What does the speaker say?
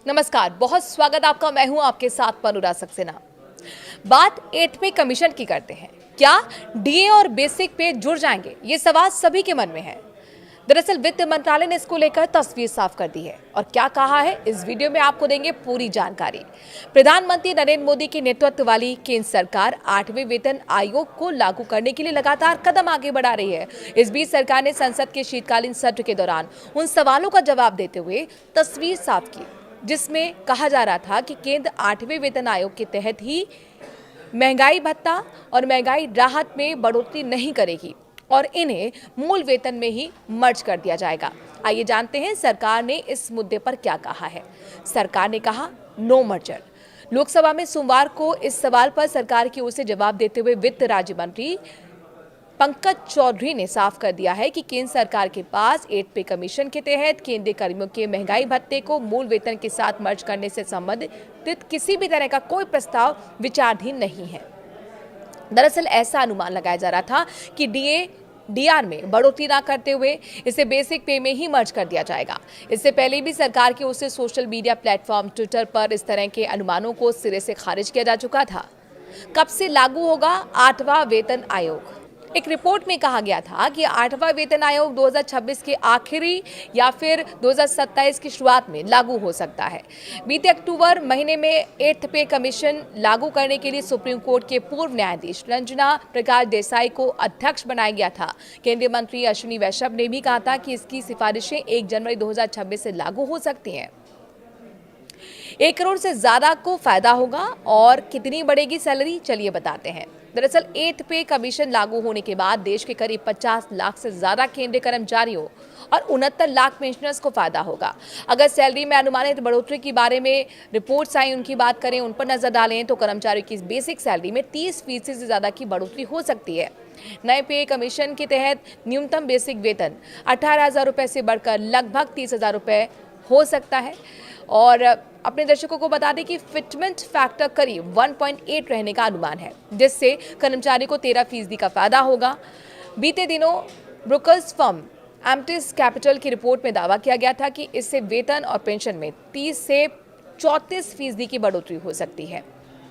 नमस्कार, बहुत स्वागत आपका। मैं हूं आपके साथ अनुराग सक्सेना। बात 8वें कमीशन की करते हैं। क्या डीए और बेसिक पे जुड़ जाएंगे? ये सवाल सभी के मन में है। दरअसल वित्त मंत्रालय ने इसको लेकर तस्वीर साफ कर दी है और क्या कहा है, इस वीडियो में आपको देंगे पूरी जानकारी। प्रधानमंत्री नरेंद्र मोदी के नेतृत्व वाली केंद्र सरकार 8वें वेतन आयोग को लागू करने के लिए लगातार कदम आगे बढ़ा रही है। इस बीच सरकार ने संसद के शीतकालीन सत्र के दौरान उन सवालों का जवाब देते हुए तस्वीर साफ की, जिसमें कहा जा रहा था कि केंद्र 8वें वेतन आयोग के तहत ही महंगाई भत्ता और महंगाई राहत में बढ़ोतरी नहीं करेगी और इन्हें मूल वेतन में ही मर्ज कर दिया जाएगा। आइए जानते हैं सरकार ने इस मुद्दे पर क्या कहा है। सरकार ने कहा नो मर्जर। लोकसभा में सोमवार को इस सवाल पर सरकार की ओर से जवाब देते हुए वित्त राज्य मंत्री पंकज चौधरी ने साफ कर दिया है कि केंद्र सरकार के पास 8 पे कमीशन के तहत केंद्रीय कर्मियों के महंगाई भत्ते को मूल वेतन के साथ मर्ज करने से संबंधित किसी भी तरह का कोई प्रस्ताव विचाराधीन नहीं है। दरअसल ऐसा अनुमान लगाया जा रहा था कि डीआर में बढ़ोतरी न करते हुए इसे बेसिक पे में ही मर्ज कर दिया जाएगा। इससे पहले भी सरकार की ओर से सोशल मीडिया प्लेटफॉर्म ट्विटर पर इस तरह के अनुमानों को सिरे से खारिज किया जा चुका था। कब से लागू होगा 8वां वेतन आयोग? एक रिपोर्ट में कहा गया था कि 8वां वेतन आयोग 2026 के आखिरी या फिर 2027 की शुरुआत में लागू हो सकता है। बीते अक्टूबर महीने में 8 पे कमीशन लागू करने के लिए सुप्रीम कोर्ट के पूर्व न्यायाधीश रंजना प्रकाश देसाई को अध्यक्ष बनाया गया था। केंद्रीय मंत्री अश्विनी वैष्णव ने भी कहा था कि इसकी सिफारिशें 1 जनवरी 2026 से लागू हो सकती हैं। 1 करोड़ से ज्यादा को फायदा होगा और कितनी बढ़ेगी सैलरी, चलिए बताते हैं। दरअसल 8 पे कमीशन लागू होने के बाद देश के करीब 50 लाख से ज्यादा केंद्रीय कर्मचारियों और 69 लाख पेंशनर्स को फायदा होगा। अगर सैलरी में अनुमानित बढ़ोतरी के बारे में रिपोर्ट्स आई, उनकी बात करें, उन पर नजर डालें तो कर्मचारियों की बेसिक सैलरी में 30% से ज्यादा की बढ़ोतरी हो सकती है। नए पे कमीशन के तहत न्यूनतम बेसिक वेतन 18,000 रुपए से बढ़कर लगभग 30,000 रुपए हो सकता है। और अपने दर्शकों को बता दें कि फिटमेंट फैक्टर करीब 1.8 रहने का अनुमान है, जिससे कर्मचारी को 13% का फायदा होगा। बीते दिनों ब्रोकर्स फर्म एम्प्टिस कैपिटल की रिपोर्ट में दावा किया गया था कि इससे वेतन और पेंशन में 30 से 34% की बढ़ोतरी हो सकती है।